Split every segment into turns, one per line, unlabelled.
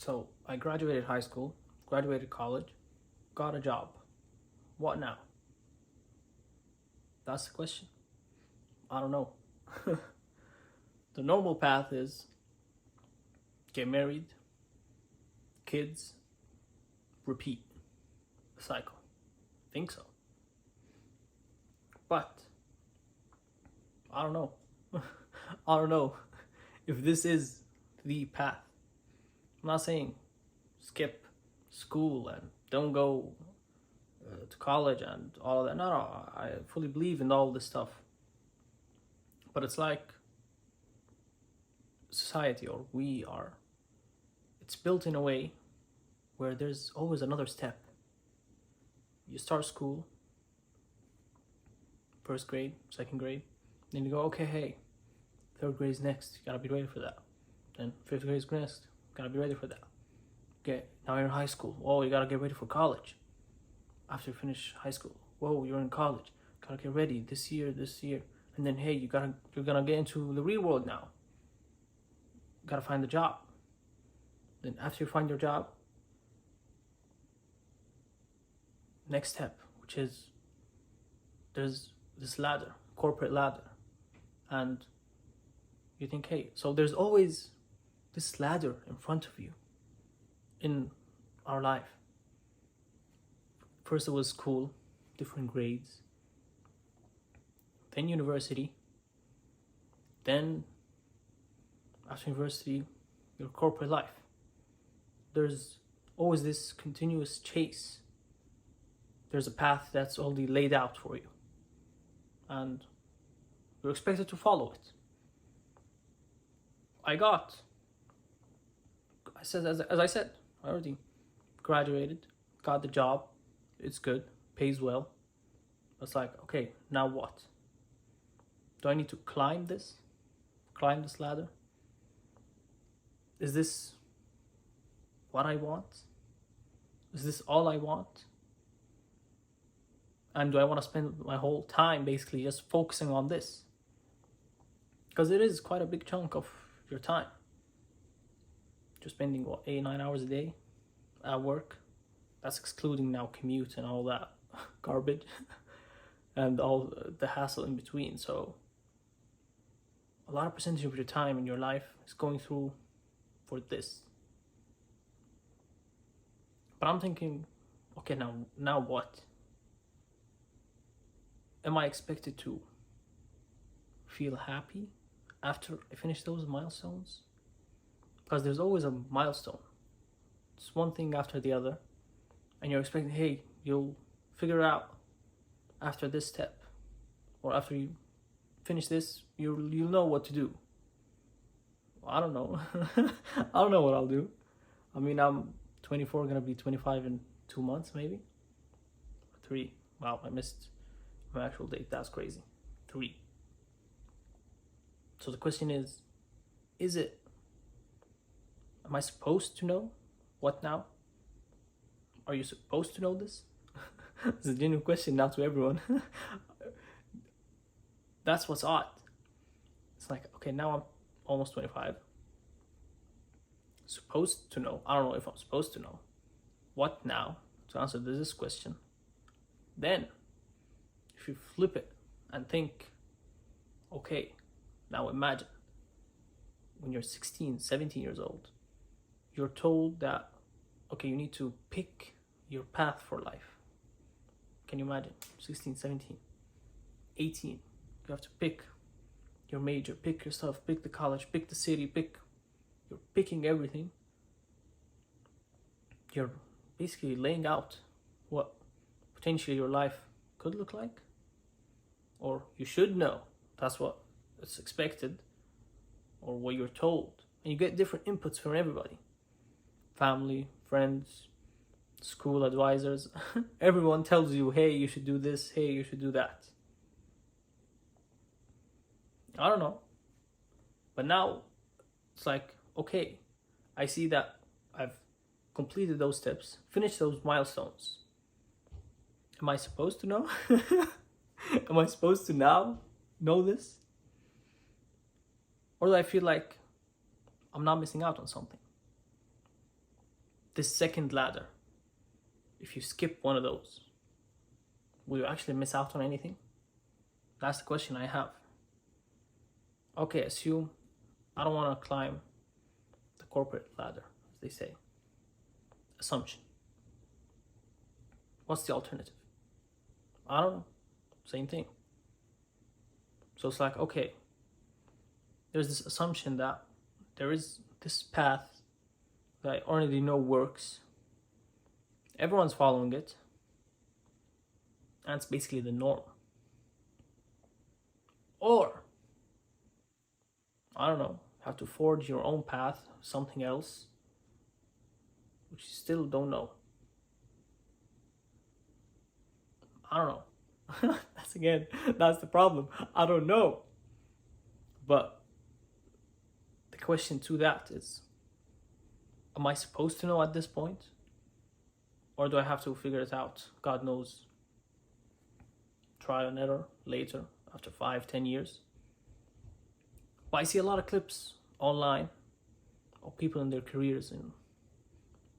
So I graduated high school, graduated college, got a job. What now? That's the question. I don't know. The normal path is get married, kids, repeat the cycle. Think so. But I don't know. I don't know if this is the path. I'm not saying skip school and don't go to college and all of that. No, I fully believe in all this stuff. But it's like society, or we are, it's built in a way where there's always another step. You start school, first grade, second grade, then you go, okay, hey, third grade is next, you gotta be ready for that. Then fifth grade is next, gotta be ready for that. Okay, now you're in high school. Oh, you gotta get ready for college. After you finish high school, whoa, you're in college. Gotta get ready this year. And then hey, you're gonna get into the real world now. Gotta find a job. Then after you find your job, next step, which is there's this ladder, corporate ladder. And you think, hey, so there's always this ladder in front of you in our life. First it was school, different grades, then university, then after university, your corporate life. There's always this continuous chase. There's a path that's already laid out for you, and you're expected to follow it. As I said, I already graduated, got the job, it's good, pays well. It's like, okay, now what? Do I need to climb this ladder? Is this what I want? Is this all I want? And do I want to spend my whole time basically just focusing on this? Because it is quite a big chunk of your time. You're spending, 8-9 hours a day at work. That's excluding now commute and all that garbage and all the hassle in between. So a lot of percentage of your time in your life is going through for this. But I'm thinking, okay, now what? Am I expected to feel happy after I finish those milestones? Because there's always a milestone. It's one thing after the other. And you're expecting, hey, you'll figure it out after this step. Or after you finish this, you'll know what to do. Well, I don't know. I don't know what I'll do. I mean, I'm 24, gonna be 25 in 2 months, maybe. 3. Wow, I missed my actual date. That's crazy. 3. So the question is it, am I supposed to know? What now? Are you supposed to know this? It's a genuine question now to everyone. That's what's odd. It's like, okay, now I'm almost 25. Supposed to know. I don't know if I'm supposed to know. What now? To answer this question. Then, if you flip it and think, okay, now imagine when you're 16, 17 years old, you're told that, okay, you need to pick your path for life. Can you imagine? 16, 17, 18. You have to pick your major, pick your stuff, pick the college, pick the city, you're picking everything. You're basically laying out what potentially your life could look like. Or you should know. That's what it's expected. Or what you're told. And you get different inputs from everybody. Family, friends, school advisors. Everyone tells you, hey, you should do this, hey, you should do that. I don't know. But now it's like, okay, I see that I've completed those steps, finished those milestones. Am I supposed to know? Am I supposed to now know this? Or do I feel like I'm not missing out on something? this second ladder, if you skip one of those, will you actually miss out on anything? That's the question I have. Okay, assume I don't want to climb the corporate ladder, as they say. Assumption. What's the alternative? I don't know. Same thing. So it's like, okay, there's this assumption that there is this path that I already know works. Everyone's following it. And it's basically the norm. Or, I don't know, have to forge your own path, something else, which you still don't know. I don't know. That's the problem. I don't know. But the question to that is, am I supposed to know at this point? Or do I have to figure it out? God knows. Trial and error later, after 5-10 years. But I see a lot of clips online of people in their careers, and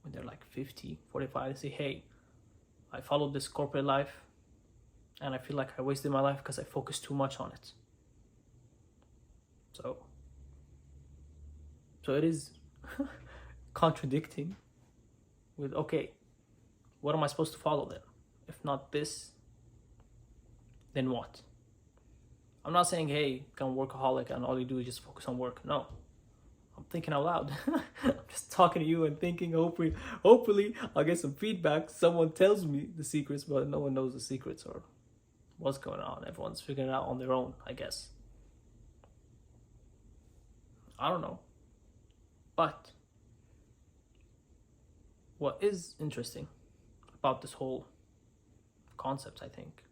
when they're like 50, 45, they say, hey, I followed this corporate life and I feel like I wasted my life because I focused too much on it. So it is contradicting with, okay, what am I supposed to follow then? If not this, then what? I'm not saying, hey, become a workaholic and all you do is just focus on work. No, I'm thinking out loud. I'm just talking to you and thinking, hopefully I'll get some feedback. Someone tells me the secrets, but no one knows the secrets or what's going on. Everyone's figuring it out on their own, I guess. I don't know. But what is interesting about this whole concept, I think,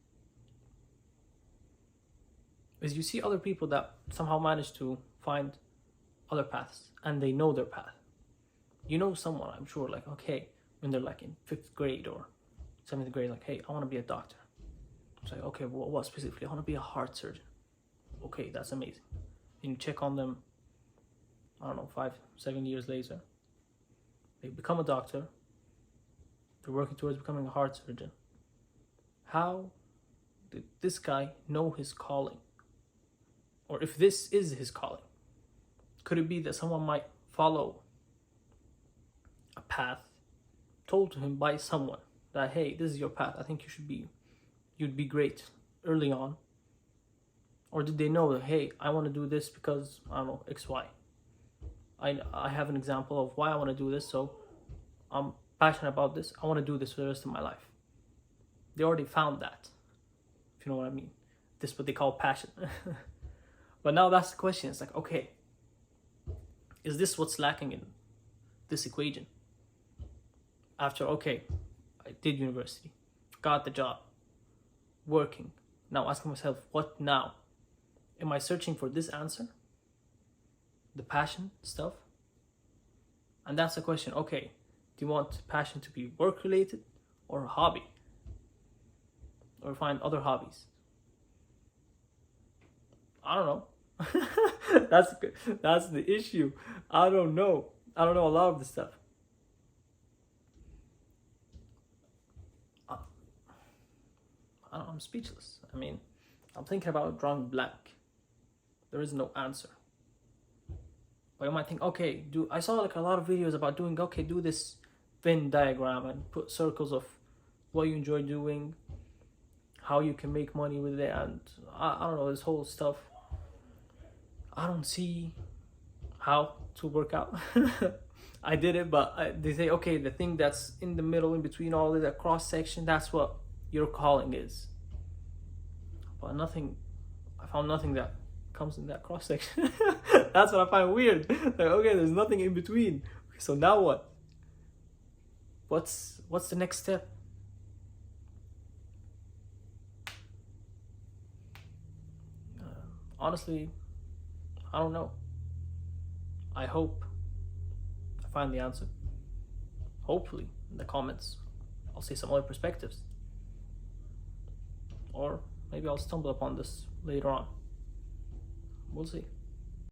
is you see other people that somehow manage to find other paths and they know their path. You know someone, I'm sure, like, okay, when they're like in 5th grade or 7th grade, like, hey, I want to be a doctor. It's like, okay, well, what specifically? I want to be a heart surgeon. Okay, that's amazing. And you check on them, I don't know, 5-7 years later. They become a doctor. They're working towards becoming a heart surgeon. How did this guy know his calling? Or if this is his calling, could it be that someone might follow a path told to him by someone that, hey, this is your path, I think you'd be great early on? Or did they know that, hey, I want to do this because, I don't know, XY. I have an example of why I want to do this, so I'm passionate about this. I want to do this for the rest of my life. They already found that, if you know what I mean. This is what they call passion. But now that's the question. It's like, okay, is this what's lacking in this equation? After, okay, I did university, got the job, working. Now asking myself, what now? Am I searching for this answer? The passion stuff? And that's the question. Okay, do you want passion to be work related or a hobby? Or find other hobbies? I don't know. That's the issue. I don't know a lot of this stuff. I'm speechless. I mean, I'm thinking about drawing blank. There is no answer. But you might think, okay, I saw like a lot of videos about doing, okay, do this Venn diagram and put circles of what you enjoy doing, how you can make money with it, and I don't know, this whole stuff. I don't see how to work out. I did it, but they say, okay, the thing that's in the middle, in between all of that cross section, that's what your calling is. But I found nothing that comes in that cross section. That's what I find weird. Like, okay, there's nothing in between. Okay, so now what? What's the next step? Honestly, I don't know. I hope I find the answer. Hopefully, in the comments, I'll see some other perspectives. Or maybe I'll stumble upon this later on. We'll see.